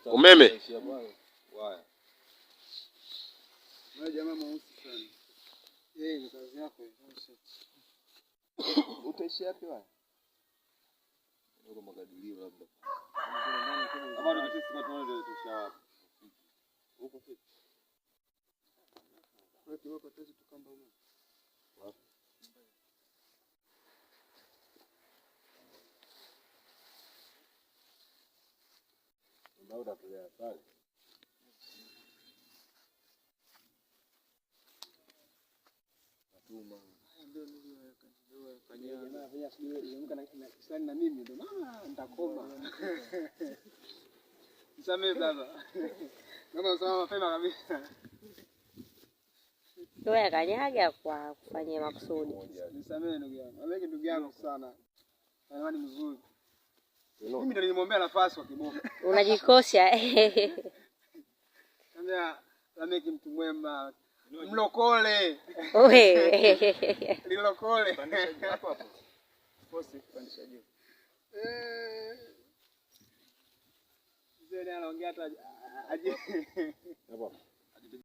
Umeme. Wewe jamaa mweusi sana. Ni kazi yako hiyo. Utaishi wapi wewe? Ndio makadirio labda. Kama ndio sisi watu wote tutasha wapi? Huko fiti. Kwa hiyo kwa tezi tukamba huko. Wapi? Ndio tutapeleka pale. Ndio kanya fanya sijui na kisani na mimi ndio mama nitakoma. Nisamee baba. Mama usama mapema kabisa. Ndio kanyaga kwa kufanyia makusudi. Nisamee ndugu yangu. Ameke ndugu yangu sana. Ni mzuri. Mimi ndio nilimwombea nafasi kwa kiboko. Unajikosha. Ambia ameke mtu mwema. Mlokole. Wewe. Lilokole. Pandisha hapo hapo. Posti pandisha juu. Mzee anaongea hata aje. Hapo.